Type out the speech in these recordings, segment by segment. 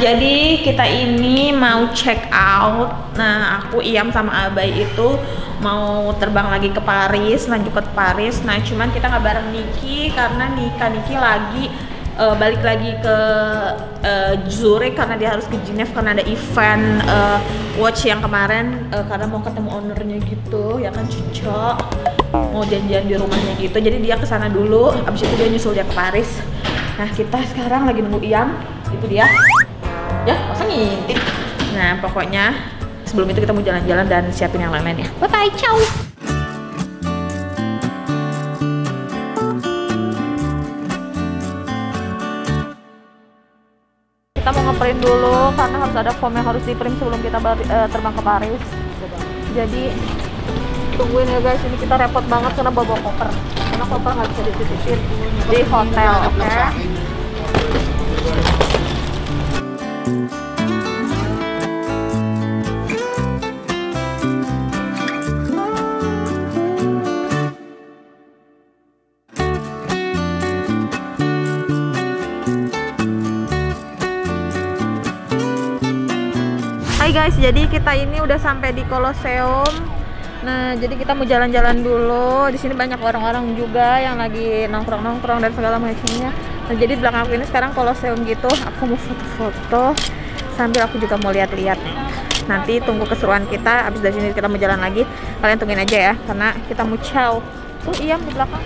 jadi kita ini mau check out. Nah, aku Iyam sama Abai itu mau terbang lagi ke Paris, lanjut ke Paris. Nah, cuman kita nggak bareng Niki karena Niki lagi balik lagi ke Zurich karena dia harus ke Geneva karena ada event watch yang kemarin karena mau ketemu ownernya gitu, ya kan Cuco. Mau janjian di rumahnya gitu. Jadi dia kesana dulu, abis itu dia nyusul dia ke Paris. Nah, kita sekarang lagi nunggu Iyam. Itu dia. Ya, masa ngintip. Nah, pokoknya sebelum itu kita mau jalan-jalan dan siapin yang lain-lain ya. Bye-bye, ciao. Kita mau ngeprint dulu karena harus ada form yang harus di-print sebelum kita terbang ke Paris. Jadi tungguin ya guys, ini kita repot banget karena bawa koper. Karena koper nggak bisa dititipin di hotel, oke? Hai guys, jadi kita ini udah sampai di Colosseum. Nah, jadi kita mau jalan-jalan dulu. Di sini banyak orang-orang juga yang lagi nongkrong-nongkrong dan segala macamnya. Nah, jadi di belakang aku ini sekarang Colosseum gitu. Aku mau foto-foto sambil aku juga mau lihat-lihat. Nanti tunggu keseruan kita. Abis dari sini kita mau jalan lagi. Kalian tungguin aja ya, karena kita mau ciao. Tuh Iyam di belakang.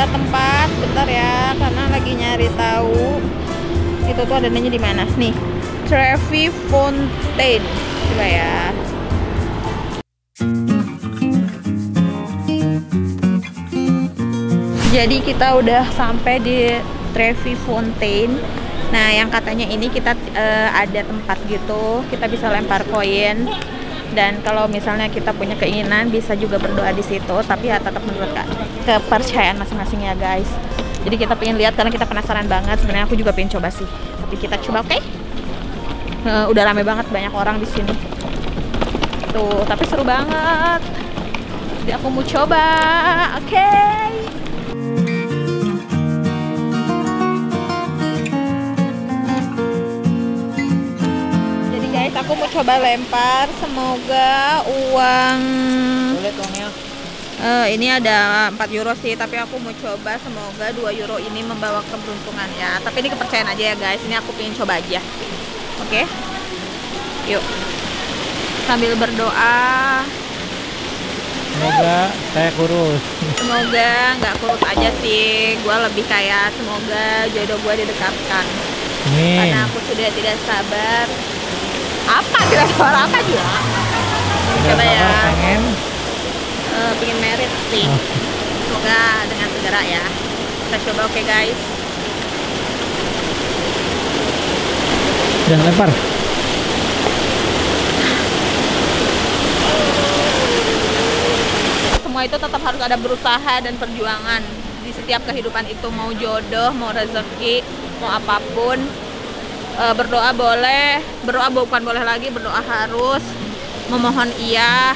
Tempat bentar ya, karena lagi nyari tahu itu tuh adanya di mana nih. Trevi Fountain, coba ya. Jadi kita udah sampai di Trevi Fountain. Nah, yang katanya ini kita ada tempat gitu, kita bisa lempar koin. Dan kalau misalnya kita punya keinginan bisa juga berdoa di situ, tapi ya tetap menurut kepercayaan masing-masing ya guys. Jadi kita pengen lihat karena kita penasaran banget. Sebenarnya aku juga pengen coba sih, tapi kita coba, oke? Udah rame banget, banyak orang di sini. Tuh, tapi seru banget. Jadi aku mau coba, oke? Aku mau coba lempar, semoga uang ini ada 4 euro sih, tapi aku mau coba semoga 2 euro ini membawa keberuntungan ya. Tapi ini kepercayaan aja ya guys, ini aku pengen coba aja. Oke, yuk sambil berdoa semoga saya kurus. Semoga nggak kurus aja sih, gue lebih kayak semoga jodoh gue didekatkan. Karena aku sudah tidak sabar. Apa tidak sabar apa dia? Coba ya. Pengen merit sih. Semoga dengan segera ya. Kita coba, oke guys. Jangan lempar. Semua itu tetap harus ada berusaha dan perjuangan di setiap kehidupan itu, mau jodoh, mau rezeki, mau apapun. Berdoa boleh, berdoa bukan boleh lagi, berdoa harus, memohon iya,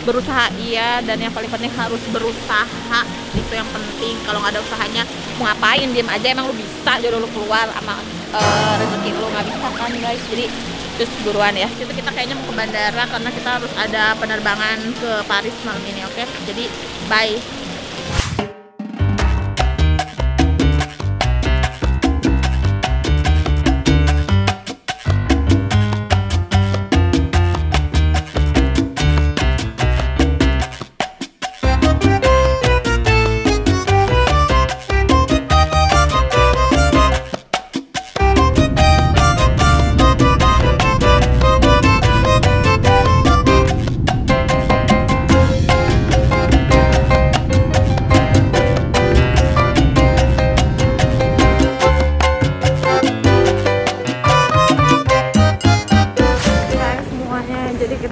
berusaha iya, dan yang paling penting harus berusaha, itu yang penting. Kalau nggak ada usahanya mau ngapain, diem aja, emang lu bisa jodoh lu keluar sama rezeki lu, nggak bisa kan guys. Jadi terus buruan ya, itu kita kayaknya mau ke bandara karena kita harus ada penerbangan ke Paris malam ini, oke? Jadi bye.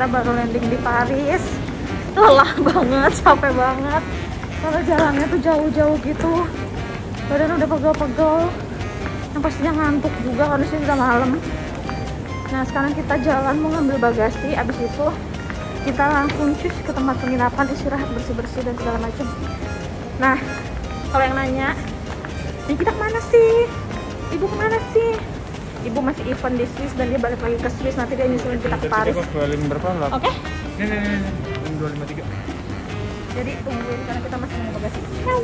baru landing di Paris. Lelah banget, capek banget. Kalau jalannya tuh jauh-jauh gitu, badan udah pegel-pegel. Yang pastinya ngantuk juga karena sih udah malam. Nah sekarang kita jalan mau ngambil bagasi, abis itu kita langsung cus ke tempat penginapan, istirahat, bersih-bersih dan segala macam. Nah kalau yang nanya, nih kita kemana sih? Ibu kemana sih? Ibu masih event di Swiss dan dia balik lagi ke Swiss, nanti dia nyusulin kita ke Paris. Oke? Ini 253. Jadi tungguin karena kita masih mau bagasi. Ciao.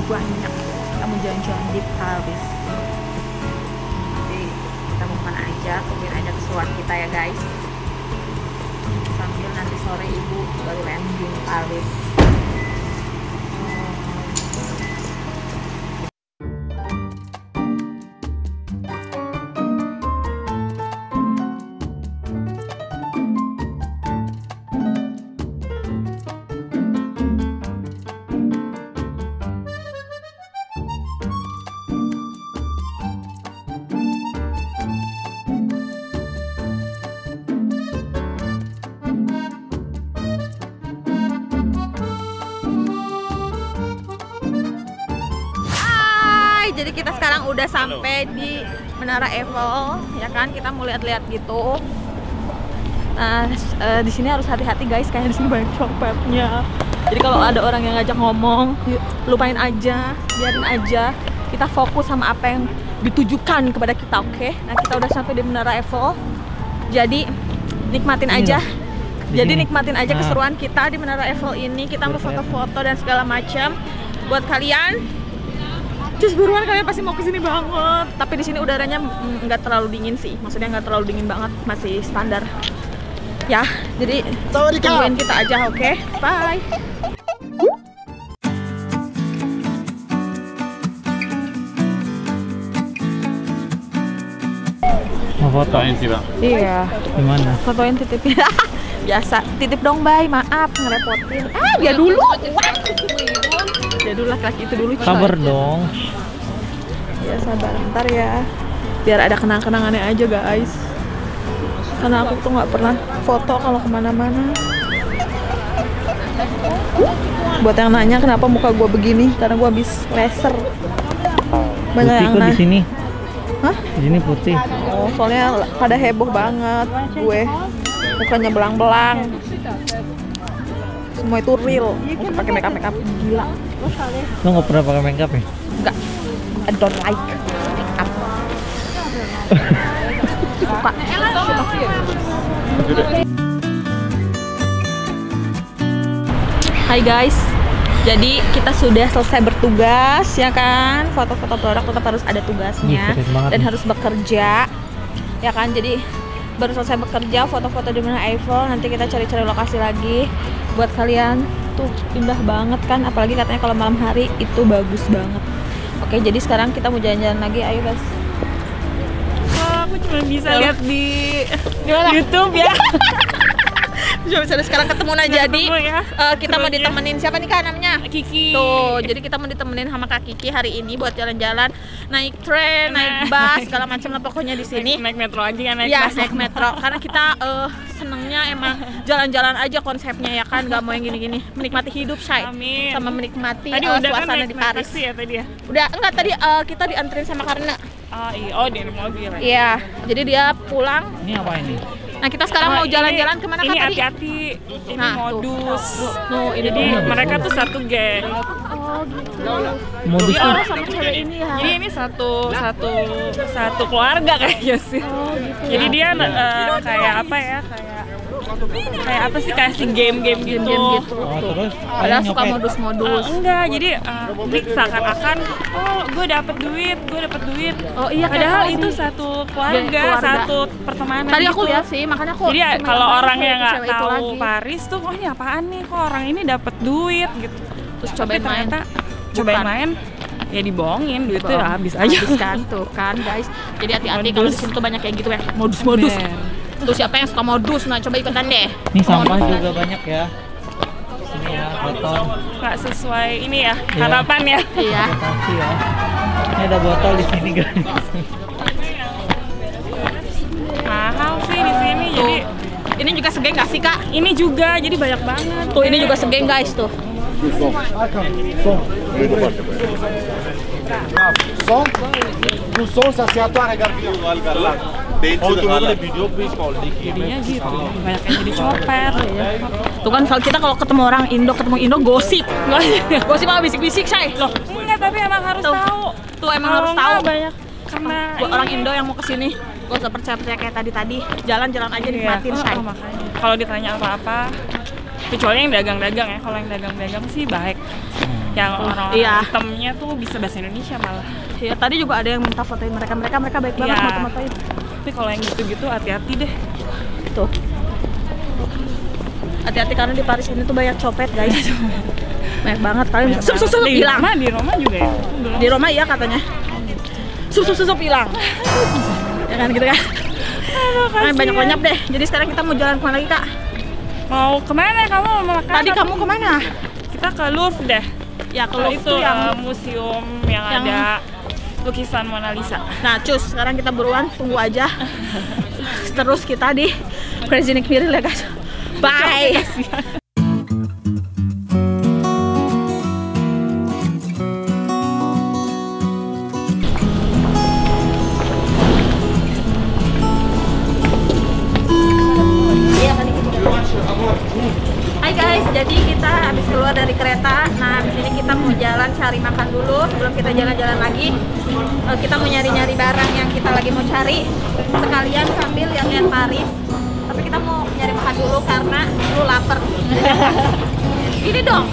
Banyak kita mau jalan-jalan di Paris. Jadi kita mau kemana aja, tungguin aja keseruan kita ya guys. Sambil nanti sore ibu baru landing Paris. Jadi kita sekarang udah sampai di Menara Eiffel, ya kan? Kita mau lihat-lihat gitu. Nah, di sini harus hati-hati guys, kayak di sini banyak copetnya. Jadi kalau ada orang yang ngajak ngomong, lupain aja, biarin aja. Kita fokus sama apa yang ditujukan kepada kita, oke? Nah, kita udah sampai di Menara Eiffel. Jadi nikmatin aja. Jadi nikmatin aja keseruan kita di Menara Eiffel ini. Kita mau foto-foto dan segala macam. Buat kalian, cus buruan, kalian pasti mau kesini banget. Tapi di sini udaranya nggak terlalu dingin sih. Maksudnya nggak terlalu dingin banget, masih standar. Ya, jadi tungguin kita aja, oke? Bye. Mau fotoin sih bang? Iya. Gimana? Fotoin titipin. Biasa, titip dong bay, maaf ngerepotin. Dia dulu. Dia dulu, laki-laki itu dulu. Sabar dong. Ya sabar, ntar ya. Biar ada kenang-kenangannya aja guys. Karena aku tuh nggak pernah foto kalau kemana-mana. Buat yang nanya kenapa muka gue begini, karena gue habis laser. Banyak putih yang kok di sini. Hah? Di sini putih. Oh, soalnya pada heboh banget gue. Mukanya belang-belang. Semua itu real. Pakai makeup gila. Lo nggak pernah pakai makeup ya? Enggak. I don't like makeup. Suka. Hai guys. Jadi kita sudah selesai bertugas ya kan. Foto-foto produk tetap harus ada tugasnya dan harus bekerja. Ya kan? Jadi baru selesai bekerja, foto-foto di Menara Eiffel. Nanti kita cari-cari lokasi lagi buat kalian. Tuh indah banget kan, apalagi katanya kalau malam hari itu bagus banget. Oke, jadi sekarang kita mau jalan-jalan lagi, ayo guys. Aku cuma bisa lihat di YouTube ya. Cuma bisa sekarang ketemu nah, jadi ya. Kita mau ditemenin siapa nih Kak namanya? Kiki. Tuh, jadi kita mau ditemenin sama Kak Kiki hari ini buat jalan-jalan, naik tren, naik bus, segala macam lah pokoknya di sini. Naik metro aja kan, naik bus. Naik metro. Karena kita senengnya emang jalan-jalan aja konsepnya ya kan, nggak mau yang gini-gini. Menikmati hidup, Shay. Amin. Sama menikmati suasana kan di Paris. Ya, tadi ya? Udah, enggak tadi kita dianterin sama Karena. Oh iya, di mobil. Iya, jadi dia pulang. Ini apa ini? Nah kita sekarang mau jalan-jalan kemana Ini Kak tadi? hati-hati, ini Nah, modus. Tuh, ini Jadi dia. mereka tuh satu geng. Modus tuh. Oh sama cewek ini ya. Jadi ini satu keluarga kayaknya sih. Jadi dia kayak apa ya? Kayak apa sih, kayak si game-game gitu. Oh, terus Padahal suka nyopet. modus-modus. Enggak, jadi ini seakan-akan gue dapet duit. Oh iya, Padahal kayak itu tadi. satu keluarga, satu pertemanan. Tadi aku gitu. lihat sih, makanya aku. Jadi kalau orang yang nggak cewek itu tahu lagi. Paris tuh, oh ini apaan nih? Kok orang ini dapat duit gitu. Terus Tapi cobain main. ternyata cobain main, ya dibohongin, duitnya habis aja. Habis kan tuh kan guys. Jadi hati-hati kalau di sini tuh banyak kayak gitu ya. Modus-modus. Tuh siapa yang suka modus? Nah coba ikutan deh. Ini sampah juga banyak ya. Sini ya, botol. Nggak sesuai ini ya, Iya. harapan ya. Iya. Kasih ya. Ini ada botol di sini guys. Mahal sih di sini, jadi Ini juga segeng nggak sih Kak? ini juga jadi banyak banget. Tuh ini juga segeng guys tuh. Son, un son saciato a regar Jadinya gitu, banyak yang jadi copet. Tuh kan kalau ketemu orang ketemu Indo gosip. Gosip apa bisik-bisik say? Loh, Enggak, tapi emang harus Tuh. tahu. tuh emang Kalau harus nggak tahu. banyak karena Buat orang Indo yang mau kesini, gak usah percaya kayak tadi. Jalan-jalan aja nikmatin say. makanya. Kalau ditanya apa-apa, kecuali yang dagang-dagang ya. Kalau yang dagang-dagang sih baik. Yang orang-orang Iya. hitamnya tuh bisa bahasa Indonesia malah. Ya tadi juga ada yang minta fotoin mereka baik banget Iya. foto-fotoin. Tapi kalau yang gitu-gitu hati-hati deh. Tuh. Hati-hati karena di Paris ini tuh banyak copet guys. Banyak banget kalian bisa sup Di hilang. Roma juga ya. Di Roma iya katanya. Sup hilang. Ya kan gitu kan. Nah, banyak lenyap deh. Jadi sekarang kita mau jalan kemana lagi Kak? Mau kemana kamu? Mau makan? Tadi kamu kemana? Kita ke Louvre deh. Ya Kalau kalau itu itu yang. museum yang ada lukisan Mona Lisa. Nah cus, sekarang kita buruan tunggu aja. Terus kita di Crazy Nick Miril ya guys. Bye. Hai guys, jadi kita habis keluar dari kereta. Nah, di sini kita mau jalan cari makan dulu sebelum kita jalan-jalan lagi. Kita mau nyari-nyari barang yang kita lagi mau cari, sekalian sambil lihat-lihat Paris. Tapi kita mau nyari makan dulu karena lu lapar. Ini dong,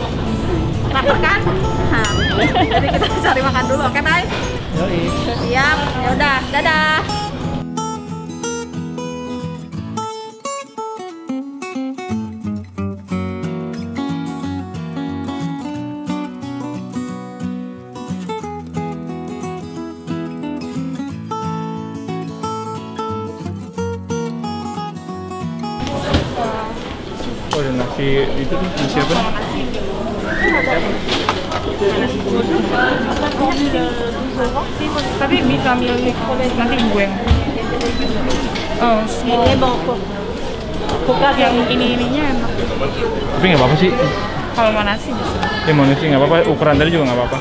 lapar kan? Nah, jadi kita cari makan dulu, oke guys? Yoi. Siap, ya udah, dadah. Oh, ada nasi itu tuh, nasi apa? Tapi bisa milih nanti gue yang Ini bongkok. yang ininya enak. Tapi nggak apa-apa sih. Kalau mau nasi bisa. Ya mau nasi nggak apa-apa, ukuran tadi juga nggak apa-apa.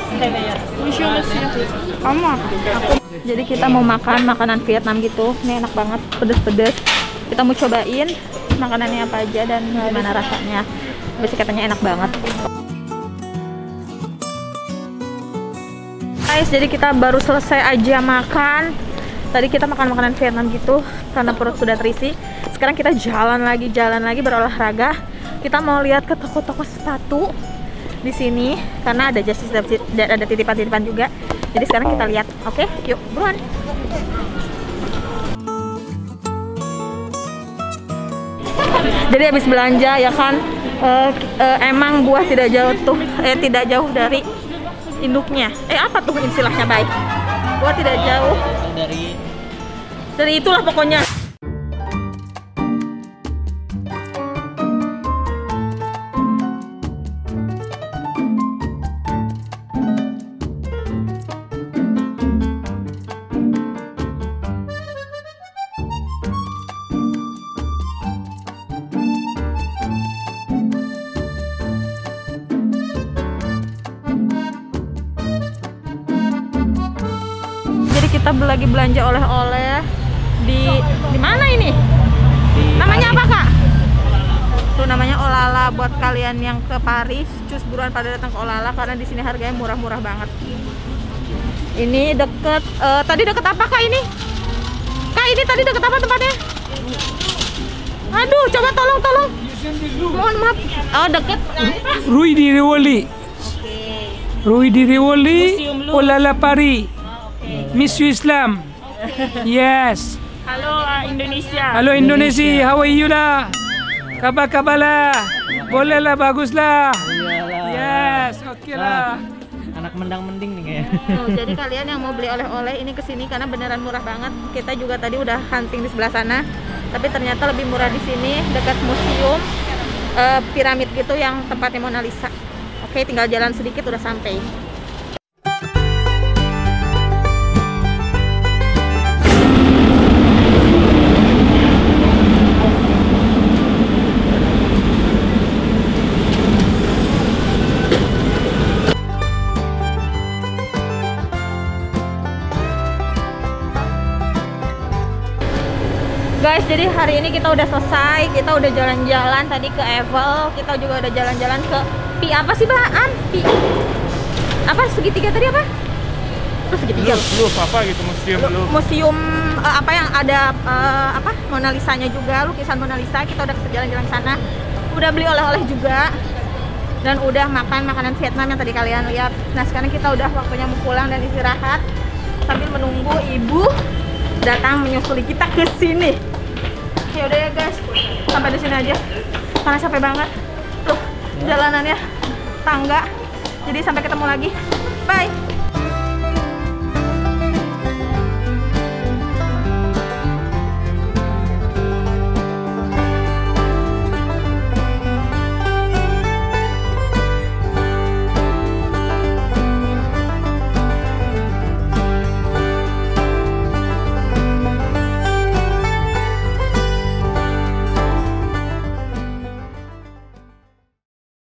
Kamu apa? Jadi kita mau makan makanan Vietnam gitu. Ini enak banget, pedes-pedes. Kita mau cobain makanannya apa aja dan gimana rasanya. Biasanya katanya enak banget. Guys, jadi kita baru selesai aja makan. Tadi kita makan makanan Vietnam gitu karena perut sudah terisi. Sekarang kita jalan lagi berolahraga. Kita mau lihat ke toko-toko sepatu di sini karena ada ada titipan-titipan juga. Jadi sekarang kita lihat. Oke, yuk, buruan. Jadi habis belanja ya kan, emang buah tidak jauh dari induknya. Apa tuh istilahnya baik? Buah tidak jauh dari itulah pokoknya. Jadi kita lagi belanja oleh-oleh di mana ini? Di Nama buat kalian yang ke Paris, cus buruan pada datang ke Olala karena di sini harganya murah-murah banget. Ini deket, tadi deket apa Kak ini? Kak ini tadi deket apa tempatnya? Aduh, coba tolong. Mohon maaf. Oh, deket. Rue di Rivoli. Rue di Rivoli, Olala Paris. Miss Islam. Yes. Halo Indonesia. Halo Indonesia, how are you lah? Kabar lah. Boleh lah, bagus lah. Yes, oke lah. Anak mendang-mending nih kayaknya. Jadi kalian yang mau beli oleh-oleh ini kesini karena beneran murah banget. Kita juga tadi udah hunting di sebelah sana, tapi ternyata lebih murah di sini dekat museum piramid gitu yang tempatnya Mona Lisa. Oke, tinggal jalan sedikit udah sampai. Guys, jadi hari ini kita udah selesai, kita udah jalan-jalan tadi ke Eiffel, kita juga udah jalan-jalan ke Pi apa sih Baan? Pi apa segitiga tadi apa? Terus segitiga. Louvre apa gitu, museum apa yang ada apa Mona Lisanya juga, lukisan Mona Lisa. Kita udah jalan-jalan sana, udah beli oleh-oleh juga, dan udah makan makanan Vietnam yang tadi kalian lihat. Nah sekarang kita udah waktunya mau pulang dan istirahat sambil menunggu ibu datang menyusuli kita ke sini. Ya udah ya guys, sampai di sini aja karena capek banget tuh jalanannya, tangga. Jadi sampai ketemu lagi, bye.